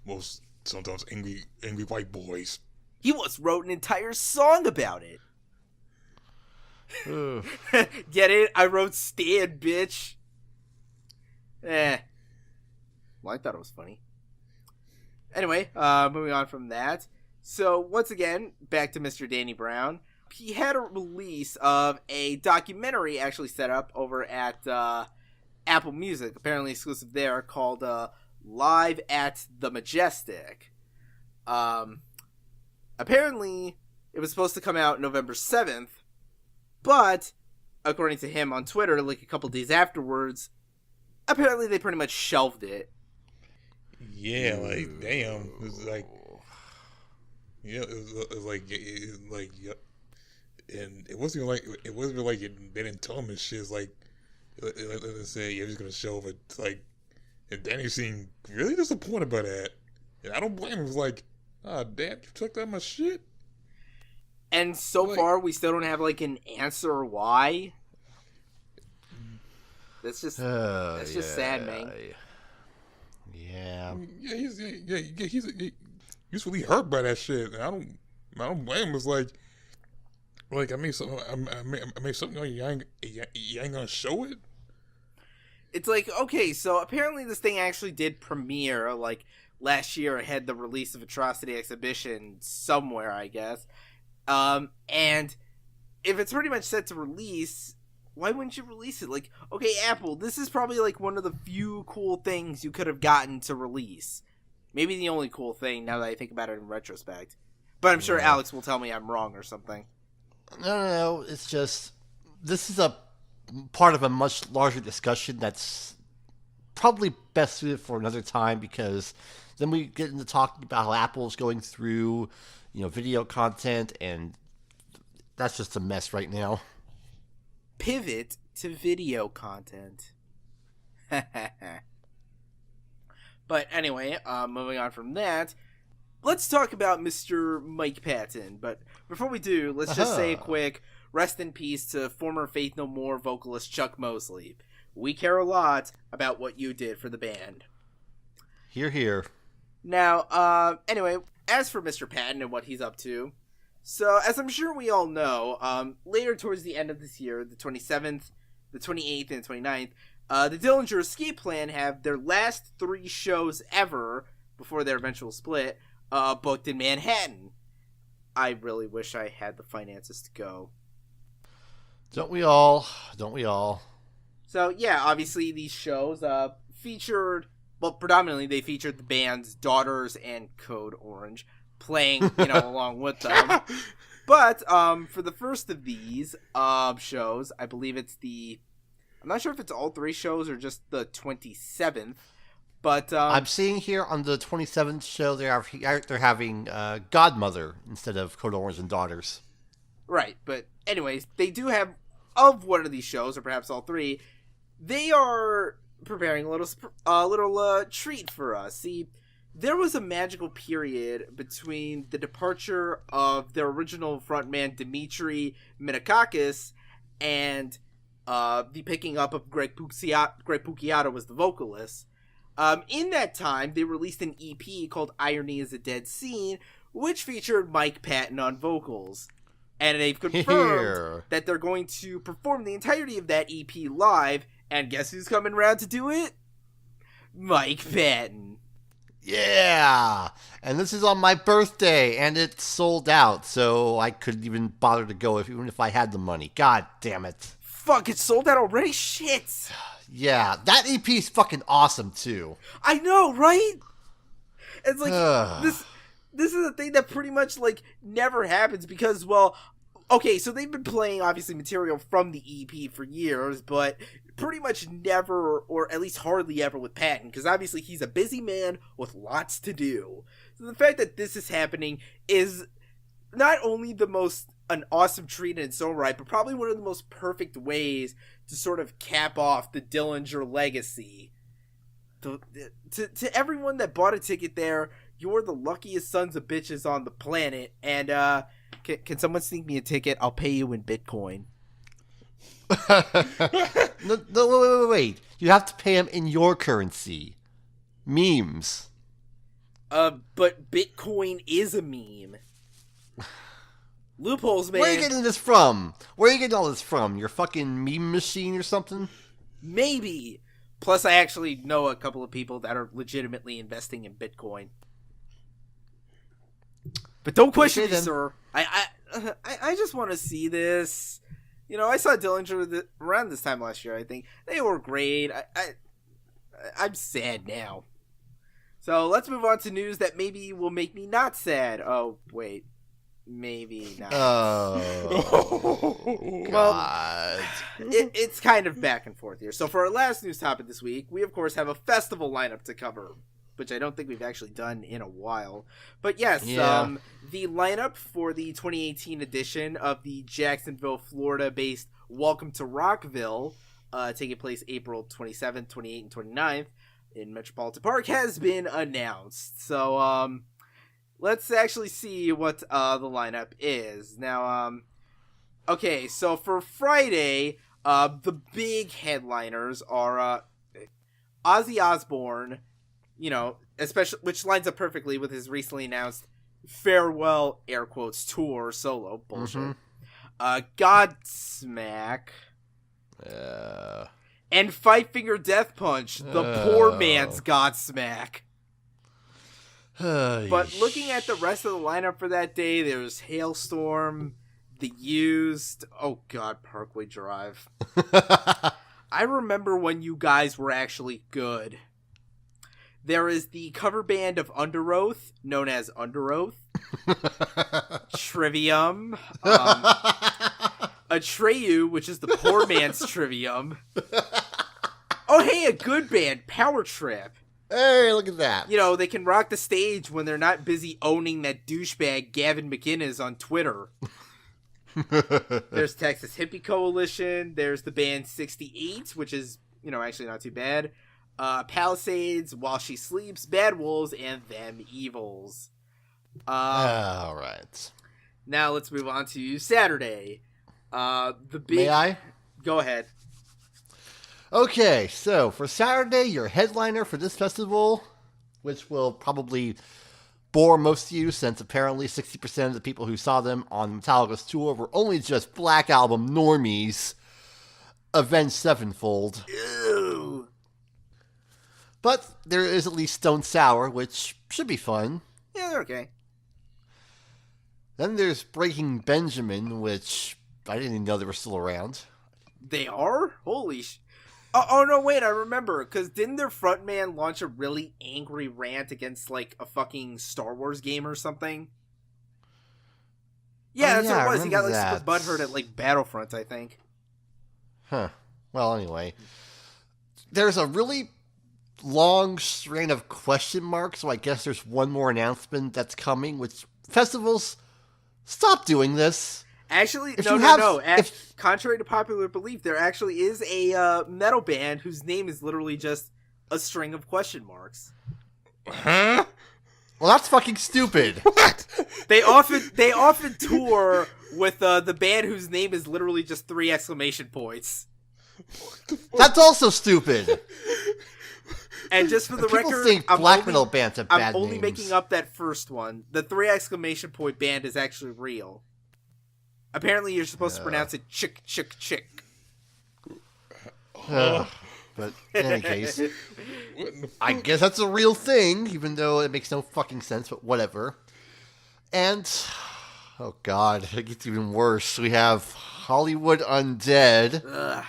most sometimes angry white boys. He once wrote an entire song about it. Get it? I wrote Stan, bitch. Well, I thought it was funny. Anyway, moving on from that. So, once again, back to Mr. Danny Brown. He had a release of a documentary actually set up over at Apple Music, apparently exclusive there, called Live at the Majestic. Apparently, it was supposed to come out November 7th, but, according to him on Twitter, like a couple days afterwards, apparently they pretty much shelved it. Yeah, like, damn. It was like... Yeah, it was like, yeah. And it wasn't even like they didn't tell him and shit. It's like, they say, yeah, he's gonna show up. It's like, and Danny seemed really disappointed by that. And I don't blame him. It was like, damn, you took that much shit? And so far, we still don't have, like, an answer why. That's just sad, man. Yeah. Yeah, he's really hurt by that shit. And I don't blame him. It's like I made something. You ain't gonna show it. It's like, okay, so apparently this thing actually did premiere, like, last year ahead the release of Atrocity Exhibition somewhere, I guess. And if it's pretty much set to release, why wouldn't you release it? Like, okay, Apple, this is probably, like, one of the few cool things you could have gotten to release. Maybe the only cool thing, now that I think about it in retrospect. But I'm sure Alex will tell me I'm wrong or something. No, it's just, this is a part of a much larger discussion that's probably best suited for another time, because then we get into talking about how Apple's going through, you know, video content, and that's just a mess right now. Pivot to video content. But anyway, moving on from that, let's talk about Mr. Mike Patton. But before we do, let's just say a quick rest in peace to former Faith No More vocalist Chuck Mosley. We care a lot about what you did for the band. Hear, hear. Now, anyway, as for Mr. Patton and what he's up to, so as I'm sure we all know, later towards the end of this year, the 27th, the 28th, and the 29th, the Dillinger Escape Plan have their last 3 shows ever, before their eventual split, booked in Manhattan. I really wish I had the finances to go. Don't we all? Don't we all? So, yeah, obviously these shows featured, well, predominantly they featured the band's Daughters and Code Orange playing, you know, along with them. But for the first of these shows, I believe it's I'm not sure if it's all 3 shows or just the 27th, but I'm seeing here on the 27th show they're having Godmother instead of Code Orange and Daughters. Right, but anyways, they do have, of one of these shows, or perhaps all 3, they are preparing a little treat for us. See, there was a magical period between the departure of their original frontman Dimitri Minakakis and the picking up of Greg Puciato was the vocalist. In that time, they released an EP called Irony is a Dead Scene, which featured Mike Patton on vocals. And they've confirmed that they're going to perform the entirety of that EP live. And guess who's coming around to do it? Mike Patton. Yeah! And this is on my birthday, and it's sold out, so I couldn't even bother to go even if I had the money. God damn it. Fuck, it's sold out already? Shit! Yeah, that EP is fucking awesome, too. I know, right? It's like, this is a thing that pretty much, like, never happens because, well, okay, so they've been playing, obviously, material from the EP for years, but pretty much never, or at least hardly ever with Patton, because obviously he's a busy man with lots to do. So the fact that this is happening is not only an awesome treat in its own right, but probably one of the most perfect ways to sort of cap off the Dillinger legacy. To everyone that bought a ticket there, you're the luckiest sons of bitches on the planet, and can someone sneak me a ticket? I'll pay you in Bitcoin. No, wait. You have to pay him in your currency. Memes. But Bitcoin is a meme. Loopholes, man. Where are you getting this from? Where are you getting all this from? Your fucking meme machine or something? Maybe. Plus, I actually know a couple of people that are legitimately investing in Bitcoin. But don't question me, sir. I just want to see this. You know, I saw Dillinger around this time last year, I think. They were great. I'm sad now. So let's move on to news that maybe will make me not sad. Oh, wait. Maybe not. Oh, God. Well, it's kind of back and forth here. So for our last news topic this week, we, of course, have a festival lineup to cover, which I don't think we've actually done in a while. But yes, the lineup for the 2018 edition of the Jacksonville, Florida-based Welcome to Rockville, taking place April 27th, 28th, and 29th in Metropolitan Park, has been announced. So, let's actually see what the lineup is. Now, okay, so for Friday, the big headliners are Ozzy Osbourne, you know, especially, which lines up perfectly with his recently announced farewell, air quotes, tour solo bullshit. Godsmack, and Five Finger Death Punch, the poor man's Godsmack. But looking at the rest of the lineup for that day, there's Hailstorm, The Used, oh god, Parkway Drive. I remember when you guys were actually good. There is the cover band of Under Oath, known as Under Oath. Trivium. Atreyu, which is the poor man's Trivium. Oh, hey, a good band, Power Trip. Hey, look at that. You know, they can rock the stage when they're not busy owning that douchebag Gavin McInnes on Twitter. There's Texas Hippie Coalition. There's the band 68, which is, you know, actually not too bad. Palisades, While She Sleeps, Bad Wolves, and Them Evils. All right. Now let's move on to Saturday. The big... May I? Go ahead. Okay, so for Saturday, your headliner for this festival, which will probably bore most of you since apparently 60% of the people who saw them on Metallica's tour were only just Black Album normies, Avenged Sevenfold. Ew. But there is at least Stone Sour, which should be fun. Yeah, they're okay. Then there's Breaking Benjamin, which I didn't even know they were still around. They are? Holy sh... Oh, no, wait, I remember, because didn't their frontman launch a really angry rant against, like, a fucking Star Wars game or something? Yeah, that's what it was. He got, like, super butthurt at, like, Battlefront, I think. Huh. Well, anyway. There's a really long string of question marks, so I guess there's one more announcement that's coming, which festivals, stop doing this. Actually, if no. Contrary to popular belief, there actually is a metal band whose name is literally just a string of question marks. Huh? Well, that's fucking stupid. What? They often tour with the band whose name is literally just 3 exclamation points. That's also stupid. And just for the People record, think black metal bands have bad I'm only names. making up that first one. The 3 exclamation point band is actually real. Apparently, you're supposed to pronounce it chick. But in any case, I guess that's a real thing, even though it makes no fucking sense, but whatever. And, oh god, it gets even worse. We have Hollywood Undead. Ugh.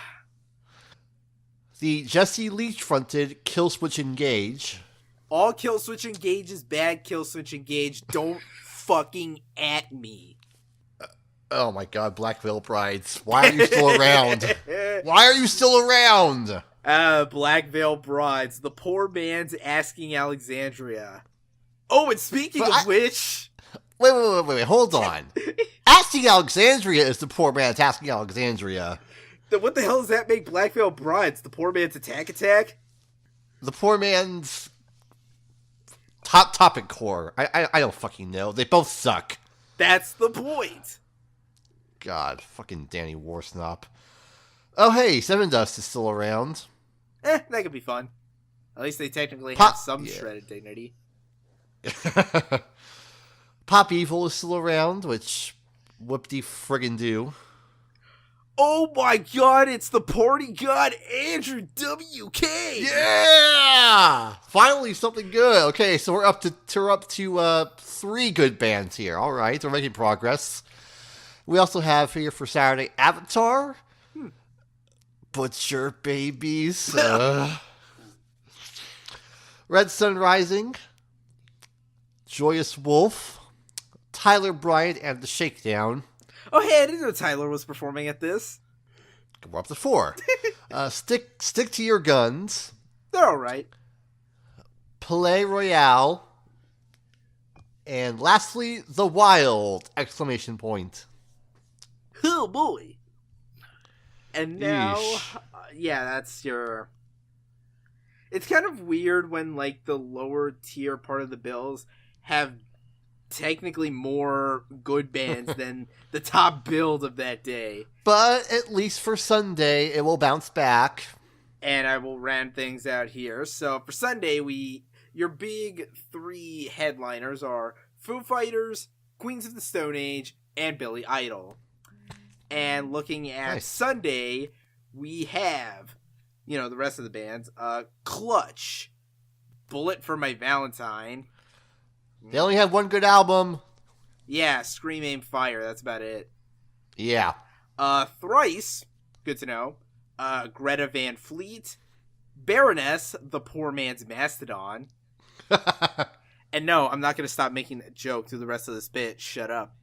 The Jesse Leach-fronted Killswitch Engage. All Killswitch Engage is bad. Killswitch Engage, don't fucking at me. Oh my god, Black Veil Brides. Why are you still around? Why are you still around? Black Veil Brides. The poor man's Asking Alexandria. Oh, and speaking of which... Wait, hold on. Asking Alexandria is the poor man's Asking Alexandria. What the hell does that make Black Veil Brides? The poor man's Attack? The poor man's Hot Topic Core. I don't fucking know. They both suck. That's the point. God, fucking Danny Warsnop. Oh, hey, Seven Dust is still around. That could be fun. At least they technically have some shredded dignity. Pop Evil is still around, which whoop-de-friggin' do. Oh my god, it's the party god Andrew WK! Yeah! Finally something good. Okay, so we're up to 3 good bands here. All right, we're making progress. We also have here for Saturday Avatar, Butcher Babies, Red Sun Rising, Joyous Wolf, Tyler Bryant and the Shakedown. Oh hey, I didn't know Tyler was performing at this. We're up to 4. Stick to Your Guns. They're alright. Play Royale. And lastly, The Wild! Exclamation point. Oh boy. And now, Yeesh. That's your... It's kind of weird when, like, the lower tier part of the bills have technically more good bands than the top build of that day. But at least for Sunday, it will bounce back. And I will round things out here. So for Sunday, your big 3 headliners are Foo Fighters, Queens of the Stone Age, and Billy Idol. And looking at Sunday, we have, the rest of the bands. Clutch, Bullet for My Valentine. They only have one good album. Yeah, Scream Aim Fire, that's about it. Yeah. Thrice, good to know. Greta Van Fleet, Baroness, the poor man's Mastodon. And no, I'm not going to stop making that joke through the rest of this bit. Shut up.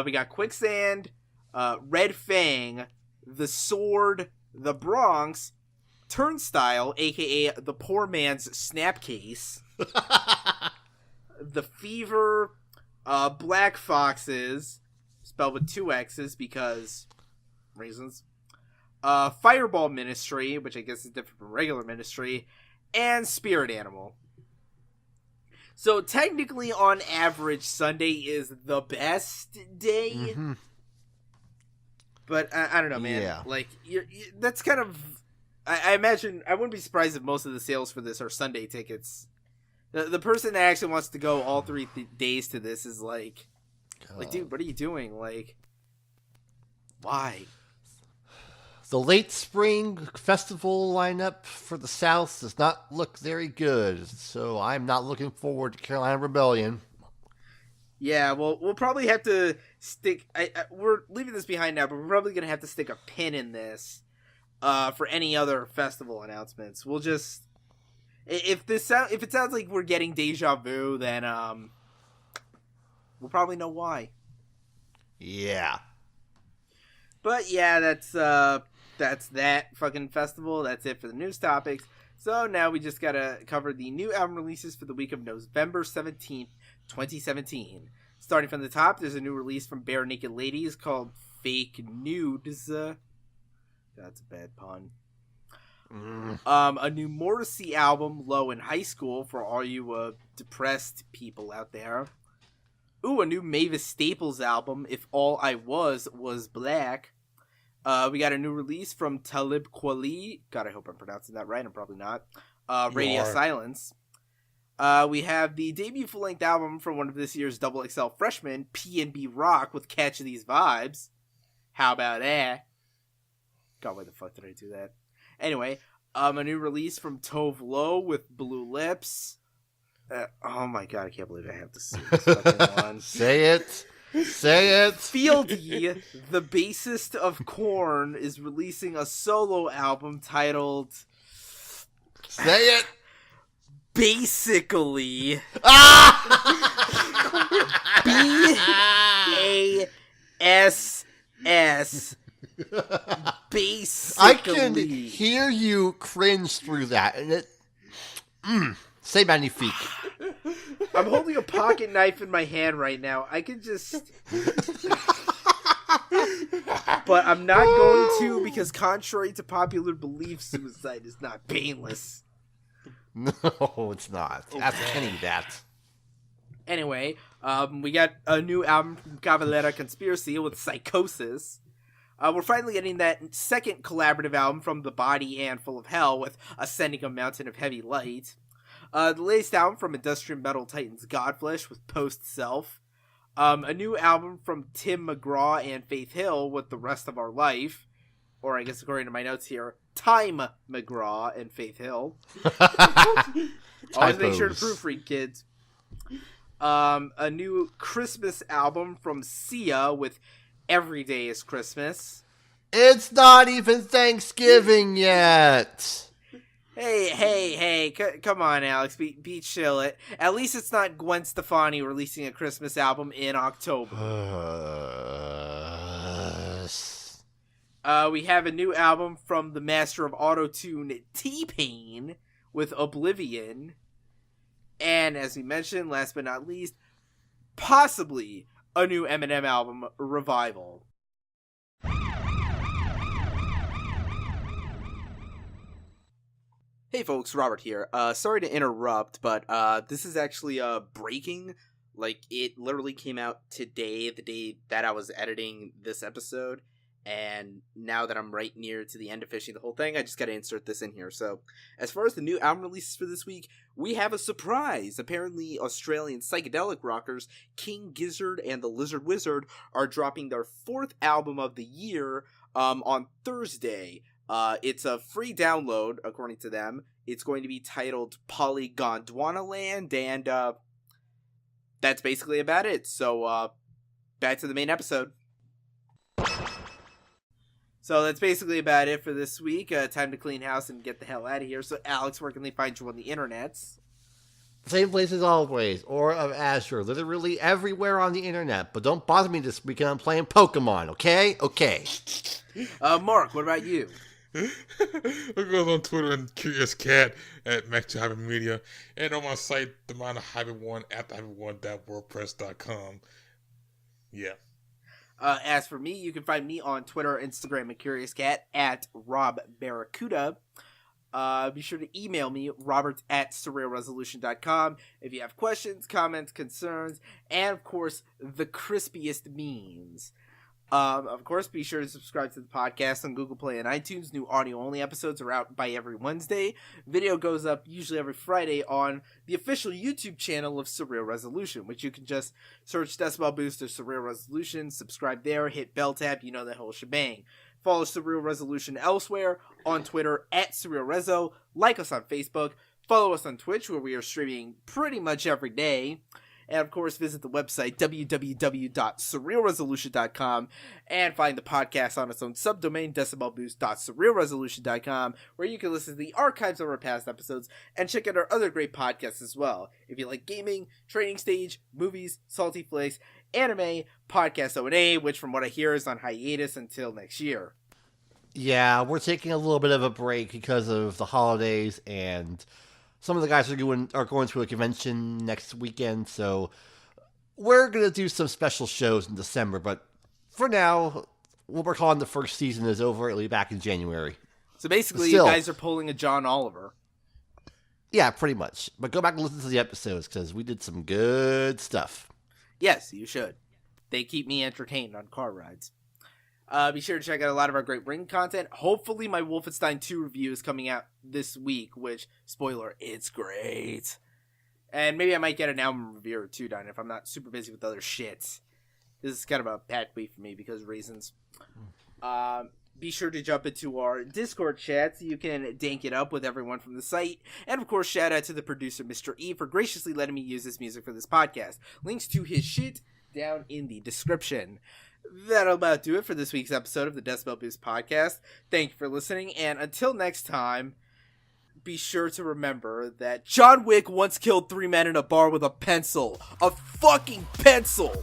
We got Quicksand, Red Fang, The Sword, The Bronx, Turnstile, a.k.a. the poor man's Snapcase, The Fever, Black Foxes, spelled with 2 X's because reasons, Fireball Ministry, which I guess is different from regular Ministry, and Spirit Animal. So technically, on average, Sunday is the best day. Mm-hmm. But I don't know, man. Yeah. Like, that's kind of... I imagine... I wouldn't be surprised if most of the sales for this are Sunday tickets. The person that actually wants to go all 3 days to this is like, dude, what are you doing? Like, why? The late spring festival lineup for the South does not look very good, so I'm not looking forward to Carolina Rebellion. Yeah, well, we'll probably have to stick... we're leaving this behind now, but we're probably going to have to stick a pin in this for any other festival announcements. We'll just... If it sounds like we're getting deja vu, then we'll probably know why. Yeah. But yeah, that's that fucking festival. That's it for the news topics. So now we just gotta cover the new album releases for the week of November 17th, 2017. Starting from the top, there's a new release from Bare Naked Ladies called Fake Nudes. That's a bad pun. A new Morrissey album, Low in High School, for all you depressed people out there. Ooh, a new Mavis Staples album, If All I Was Black. We got a new release from Talib Kweli. God, I hope I'm pronouncing that right. I'm probably not. Radio Silence. We have the debut full-length album from one of this year's Double XL freshmen, P&B Rock, with Catch These Vibes. How about that? God, why the fuck did I do that? Anyway, a new release from Tove Lo with Blue Lips. Oh my god, I can't believe I have to say this fucking one. Say it. Say it. Fieldy, the bassist of Korn, is releasing a solo album titled... Say it. Basically. B-A-S-S. Basically. I can hear you cringe through that, and it... C'est magnifique. I'm holding a pocket knife in my hand right now. I can just... But I'm not going to, because contrary to popular belief, suicide is not painless. No, it's not. Ask Kenny that. Anyway, we got a new album from Cavalera Conspiracy with Psychosis. We're finally getting that second collaborative album from The Body and Full of Hell with Ascending a Mountain of Heavy Light. The latest album from Industrial Metal Titans Godflesh with Post Self. A new album from Tim McGraw and Faith Hill with The Rest of Our Life. Or I guess according to my notes here, Time McGraw and Faith Hill. Always make sure to proofread, kids. A new Christmas album from Sia with Every Day is Christmas. It's not even Thanksgiving yet. Hey, come on, Alex, be chill. At least it's not Gwen Stefani releasing a Christmas album in October. We have a new album from the master of autotune, T-Pain, with Oblivion. And as we mentioned, last but not least, possibly a new Eminem album, Revival. Hey folks, Robert here. Sorry to interrupt, but this is actually breaking. Like, it literally came out today, the day that I was editing this episode. And now that I'm right near to the end of finishing the whole thing, I just gotta insert this in here. So, as far as the new album releases for this week, we have a surprise. Apparently, Australian psychedelic rockers King Gizzard and the Lizard Wizard are dropping their fourth album of the year on Thursday. It's a free download, according to them. It's going to be titled Polygondwanaland, and that's basically about it. So, back to the main episode. So that's basically about it for this week. Time to clean house and get the hell out of here. So, Alex, where can they find you on the internets? Same place as always, Aura of Azure, literally everywhere on the internet. But don't bother me this weekend, I'm playing Pokemon, okay? Okay. Mark, what about you? Look us on Twitter and Curious Cat at Media, and on my site, the -1 at -1.wordpress.com. Yeah. As for me, you can find me on Twitter, Instagram, and Curious Cat at Rob Barracuda. Be sure to email me, robert@surrealresolution.com, if you have questions, comments, concerns, and of course, the crispiest memes. Of course, be sure to subscribe to the podcast on Google Play and iTunes. New audio-only episodes are out by every Wednesday. Video goes up usually every Friday on the official YouTube channel of Surreal Resolution, which you can just search Decibel Boost or Surreal Resolution, subscribe there, hit bell tab, you know the whole shebang. Follow Surreal Resolution elsewhere, on Twitter at Surreal Rezo, like us on Facebook, follow us on Twitch, where we are streaming pretty much every day. And, of course, visit the website, www.surrealresolution.com, and find the podcast on its own subdomain, decibelboost.surrealresolution.com, where you can listen to the archives of our past episodes and check out our other great podcasts as well. If you like gaming, Training Stage, movies, Salty Flakes, anime, Podcast O&A, which from what I hear is on hiatus until next year. Yeah, we're taking a little bit of a break because of the holidays, and some of the guys are going to a convention next weekend, so we're going to do some special shows in December, but for now, what we're calling the first season is over. It'll be back in January. So basically, you guys are pulling a John Oliver. Yeah, pretty much. But go back and listen to the episodes, because we did some good stuff. Yes, you should. They keep me entertained on car rides. Be sure to check out a lot of our great ring content. Hopefully my Wolfenstein 2 review is coming out this week, which, spoiler, it's great. And maybe I might get an album review or two done if I'm not super busy with other shit. This is kind of a bad week for me because of reasons. Be sure to jump into our Discord chat so you can dank it up with everyone from the site. And of course, shout out to the producer, Mr. E, for graciously letting me use this music for this podcast. Links to his shit down in the description. That'll about do it for this week's episode of the Decibel Boost podcast. Thank you for listening, and until next time, be sure to remember that John Wick once killed 3 men in a bar with a pencil. A fucking pencil!